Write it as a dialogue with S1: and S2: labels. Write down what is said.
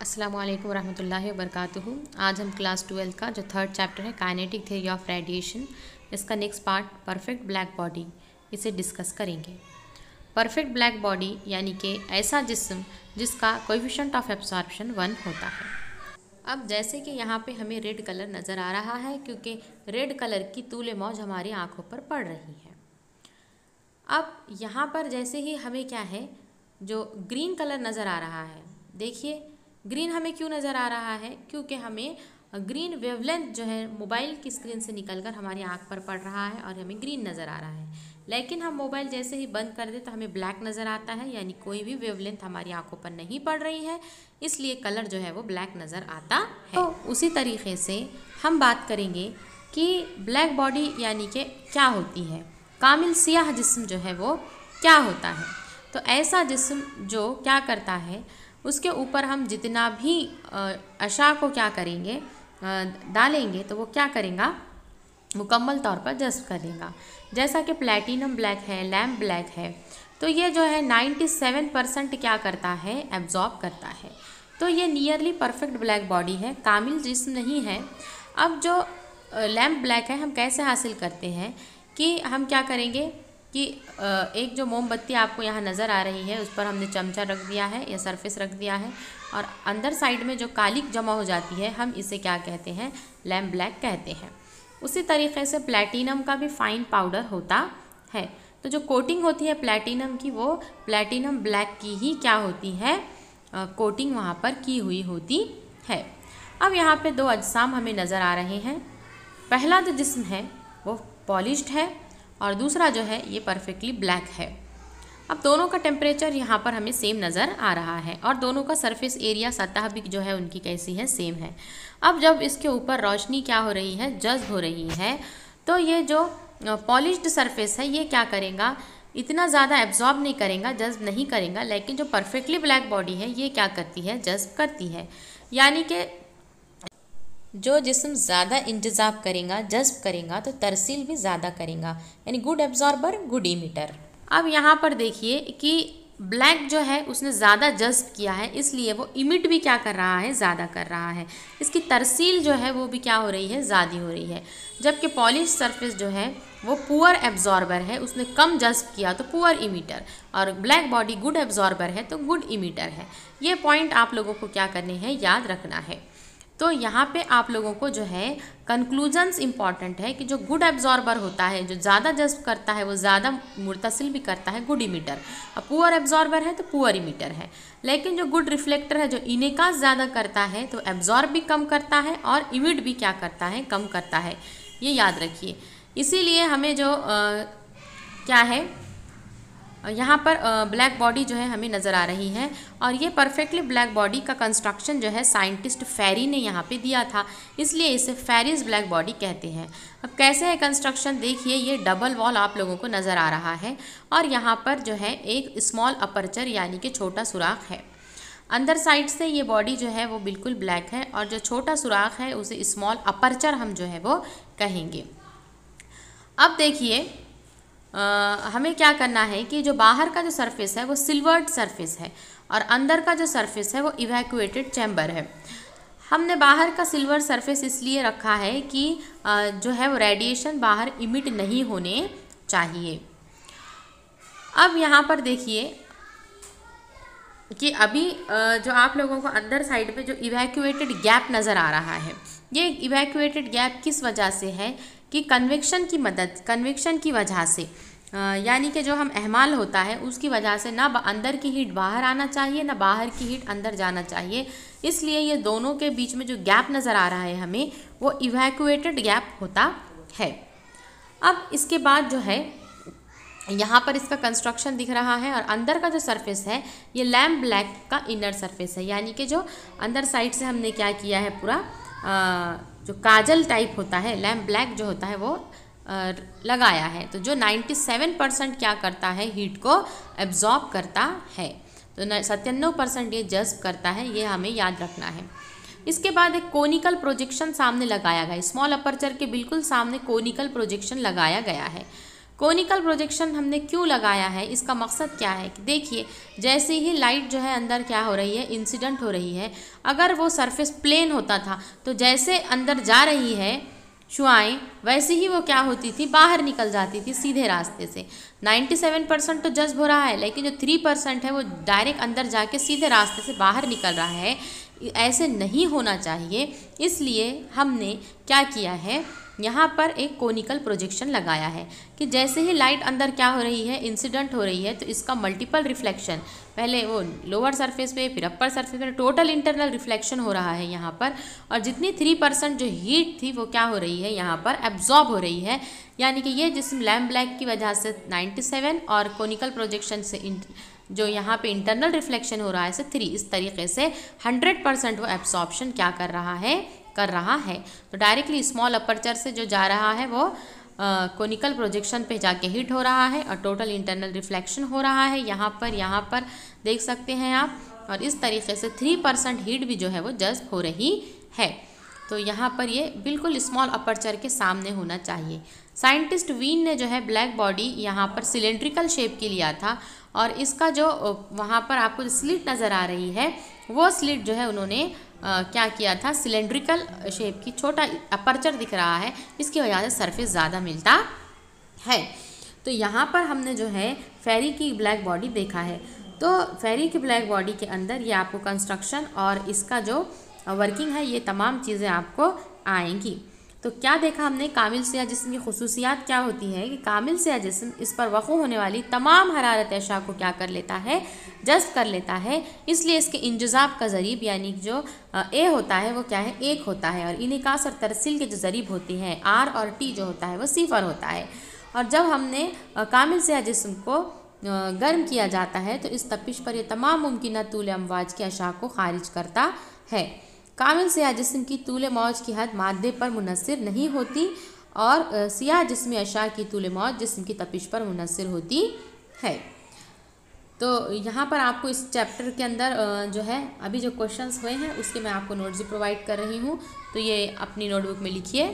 S1: अस्सलामु अलैकुम वरहमतुल्लाहि वबरकातुहू। आज हम क्लास 12 का जो थर्ड चैप्टर है काइनेटिक थ्योरी ऑफ रेडिएशन, इसका next part perfect black body, इसे डिस्कस करेंगे। परफेक्ट ब्लैक बॉडी यानी कि ऐसा जिस्म जिसका कोएफिशिएंट ऑफ एब्जॉर्प्शन 1 होता है। अब जैसे कि यहाँ पे हमें रेड कलर नज़र आ रहा है क्योंकि रेड कलर की तूले मौज हमारी आँखों पर पड़ रही है। अब यहाँ पर जैसे ही हमें क्या है, जो ग्रीन कलर नज़र आ रहा है, देखिए ग्रीन हमें क्यों नज़र आ रहा है, क्योंकि हमें ग्रीन वेवलेंथ जो है मोबाइल की स्क्रीन से निकलकर हमारी आँख पर पड़ रहा है और हमें ग्रीन नज़र आ रहा है। लेकिन हम मोबाइल जैसे ही बंद कर दे तो हमें ब्लैक नज़र आता है, यानी कोई भी वेवलेंथ हमारी आँखों पर नहीं पड़ रही है, इसलिए कलर जो है वो ब्लैक नज़र आता है। तो उसी तरीके से हम बात करेंगे कि ब्लैक बॉडी यानी कि क्या होती है, कामिल सियाह जिस्म जो है वो क्या होता है। तो ऐसा जिस्म जो क्या करता है, उसके ऊपर हम जितना भी अशा को क्या करेंगे, डालेंगे तो वो क्या करेगा, मुकम्मल तौर पर जज्ब करेगा। जैसा कि प्लैटिनम ब्लैक है, लैम्प ब्लैक है, तो ये जो है 97% क्या करता है, एब्जॉर्ब करता है। तो ये नियरली परफेक्ट ब्लैक बॉडी है, कामिल जिस्म नहीं है। अब जो लैम्प ब्लैक है हम कैसे हासिल करते हैं कि हम क्या करेंगे कि एक जो मोमबत्ती आपको यहाँ नज़र आ रही है उस पर हमने चमचा रख दिया है या सरफेस रख दिया है, और अंदर साइड में जो कालिक जमा हो जाती है हम इसे क्या कहते हैं, लैम्प ब्लैक कहते हैं। उसी तरीके से प्लैटिनम का भी फाइन पाउडर होता है। तो जो कोटिंग होती है प्लैटिनम की, वो प्लैटिनम ब्लैक की ही क्या होती है, कोटिंग वहाँ पर की हुई होती है। अब यहाँ पे दो अजसाम हमें नज़र आ रहे हैं। पहला जो जिस्म है वो पॉलिश्ड है और दूसरा जो है ये परफेक्टली ब्लैक है। अब दोनों का टेम्परेचर यहाँ पर हमें सेम नज़र आ रहा है और दोनों का सरफेस एरिया, सतह भी जो है उनकी कैसी है, सेम है। अब जब इसके ऊपर रोशनी क्या हो रही है, जज्ब हो रही है, तो ये जो पॉलिश्ड सरफेस है ये क्या करेगा, इतना ज़्यादा एब्जॉर्ब नहीं करेगा, जज्ब नहीं करेगा। लेकिन जो परफेक्टली ब्लैक बॉडी है ये क्या करती है, जज्ब करती है। यानी कि जो जिस्म ज़्यादा इंतज़ाब करेगा, जज्ब करेगा, तो तरसील भी ज़्यादा करेगा, यानी गुड एब्जॉर्बर गुड इमिटर। अब यहाँ पर देखिए कि ब्लैक जो है उसने ज़्यादा जज्ब किया है, इसलिए वो इमिट भी क्या कर रहा है, ज़्यादा कर रहा है। इसकी तरसील जो है वो भी क्या हो रही है, ज़्यादा हो रही है। जबकि पॉलिश सरफेस जो है वो पुअर एब्जॉर्बर है, उसने कम जज्ब किया तो पुअर इमिटर, और ब्लैक बॉडी गुड एब्जॉर्बर है तो गुड इमिटर है। ये पॉइंट आप लोगों को क्या करने हैं, याद रखना है। तो यहाँ पे आप लोगों को जो है कंक्लूजन्स इंपॉर्टेंट है कि जो गुड एब्जॉर्बर होता है, जो ज़्यादा जज्ब करता है, वो ज़्यादा मुर्तसिल भी करता है, गुड इमिटर। अब पुअर एब्जॉर्बर है तो पुअर इमिटर है। लेकिन जो गुड रिफ्लेक्टर है, जो इनेकास ज़्यादा करता है, तो एब्जॉर्ब भी कम करता है और इमिट भी क्या करता है, कम करता है। ये याद रखिए। इसीलिए हमें जो क्या है, यहाँ पर ब्लैक बॉडी जो है हमें नज़र आ रही है, और ये परफेक्टली ब्लैक बॉडी का कंस्ट्रक्शन जो है साइंटिस्ट फेरी ने यहाँ पे दिया था, इसलिए इसे फेरीज ब्लैक बॉडी कहते हैं। अब कैसे है कंस्ट्रक्शन, देखिए ये डबल वॉल आप लोगों को नज़र आ रहा है और यहाँ पर जो है एक स्मॉल अपर्चर यानी कि छोटा सुराख है। अंदर साइड से ये बॉडी जो है वो बिल्कुल ब्लैक है और जो छोटा सुराख है उसे स्मॉल अपर्चर हम जो है वो कहेंगे। अब देखिए हमें क्या करना है कि जो बाहर का जो सरफेस है वो सिल्वर्ड सरफेस है और अंदर का जो सरफेस है वो इवैक्यूएटेड चैम्बर है। हमने बाहर का सिल्वर सरफेस इसलिए रखा है कि जो है वो रेडिएशन बाहर इमिट नहीं होने चाहिए। अब यहाँ पर देखिए कि अभी जो आप लोगों को अंदर साइड पे जो इवैक्यूएटेड गैप नज़र आ रहा है, ये इवैक्यूएटेड गैप किस वजह से है कि कन्वेक्शन की वजह से, यानी कि जो हम एहमाल होता है उसकी वजह से ना अंदर की हीट बाहर आना चाहिए, ना बाहर की हीट अंदर जाना चाहिए, इसलिए ये दोनों के बीच में जो गैप नज़र आ रहा है हमें, वो इवैक्यूएटेड गैप होता है। अब इसके बाद जो है यहाँ पर इसका कंस्ट्रक्शन दिख रहा है और अंदर का जो सरफेस है ये लैम्प ब्लैक का इनर सरफेस है, यानी कि जो अंदर साइड से हमने क्या किया है, पूरा जो काजल टाइप होता है, लैम्प ब्लैक जो होता है वो लगाया है। तो जो 97% क्या करता है, हीट को एब्जॉर्ब करता है, तो 97% ये जज्ब करता है, ये हमें याद रखना है। इसके बाद एक कोनिकल प्रोजेक्शन सामने लगाया गया, स्मॉल अपर्चर के बिल्कुल सामने कोनिकल प्रोजेक्शन लगाया गया है। कोनिकल प्रोजेक्शन हमने क्यों लगाया है, इसका मकसद क्या है कि देखिए जैसे ही लाइट जो है अंदर क्या हो रही है, इंसिडेंट हो रही है, अगर वो सरफेस प्लेन होता था तो जैसे अंदर जा रही है शुआएं वैसे ही वो क्या होती थी, बाहर निकल जाती थी सीधे रास्ते से। 97% तो जज्ब हो रहा है, लेकिन जो 3% है वो डायरेक्ट अंदर जाके सीधे रास्ते से बाहर निकल रहा है। ऐसे नहीं होना चाहिए, इसलिए हमने क्या किया है, यहाँ पर एक कोनिकल प्रोजेक्शन लगाया है कि जैसे ही लाइट अंदर क्या हो रही है, इंसिडेंट हो रही है, तो इसका मल्टीपल रिफ्लेक्शन, पहले वो लोअर सरफेस पे फिर अपर सरफेस पे, टोटल इंटरनल रिफ्लेक्शन हो रहा है यहाँ पर। और जितनी 3% जो हीट थी वो क्या हो रही है यहाँ पर एब्जॉर्ब हो रही है, यानी कि ये जिसम लैम्प ब्लैक की वजह से 97 और कोनिकल प्रोजेक्शन से जो यहाँ पे इंटरनल रिफ्लेक्शन हो रहा है से 3, इस तरीके से 100% वो एब्सॉर्प्शन क्या कर रहा है। तो डायरेक्टली स्मॉल अपर्चर से जो जा रहा है वो कोनिकल प्रोजेक्शन पे जाके हिट हो रहा है और टोटल इंटरनल रिफ्लेक्शन हो रहा है यहाँ पर देख सकते हैं आप। और इस तरीके से 3% हीट भी जो है वो जज्ब हो रही है। तो यहाँ पर ये बिल्कुल स्मॉल अपर्चर के सामने होना चाहिए। साइंटिस्ट वीन ने जो है ब्लैक बॉडी यहाँ पर सिलेंड्रिकल शेप की लिया था, और इसका जो वहाँ पर आपको स्लिट नज़र आ रही है वो स्लिट जो है उन्होंने क्या किया था, सिलेंड्रिकल शेप की, छोटा अपर्चर दिख रहा है, इसकी वजह से सरफेस ज़्यादा मिलता है। तो यहाँ पर हमने जो है फेरी की ब्लैक बॉडी देखा है। तो फेरी की ब्लैक बॉडी के अंदर ये आपको कंस्ट्रक्शन और इसका जो वर्किंग है ये तमाम चीज़ें आपको आएंगी। तो क्या देखा हमने, कामिल सियाह जिस्म की खुसूसियात क्या होती है कि कामिल सियाह जिस्म इस पर वक़ू होने वाली तमाम हरारत अशा को क्या कर लेता है, जज्ब कर लेता है। इसलिए इसके इंजज़ाब का ज़रीब यानी जो ए होता है वो क्या है, 1 होता है, और इनिकास और तरसील के जो ज़रीब होते हैं आर और टी जो होता है वो 0 होता है। और जब हमने कामिल सियाह जिस्म को गर्म किया जाता है तो इस तपिश पर यह तमाम मुमकिन तूल अमवाज के अशा को खारिज करता है। कामिल सियाह जिस्म की तूल मौज की हद मादे पर मुनस्सिर नहीं होती, और सियाह जिस्मी अशा की तूल मौज जिस्म की तपिश पर मुनस्सिर होती है। तो यहाँ पर आपको इस चैप्टर के अंदर जो है अभी जो क्वेश्चंस हुए हैं उसके मैं आपको नोट्स भी प्रोवाइड कर रही हूँ, तो ये अपनी नोटबुक में लिखिए।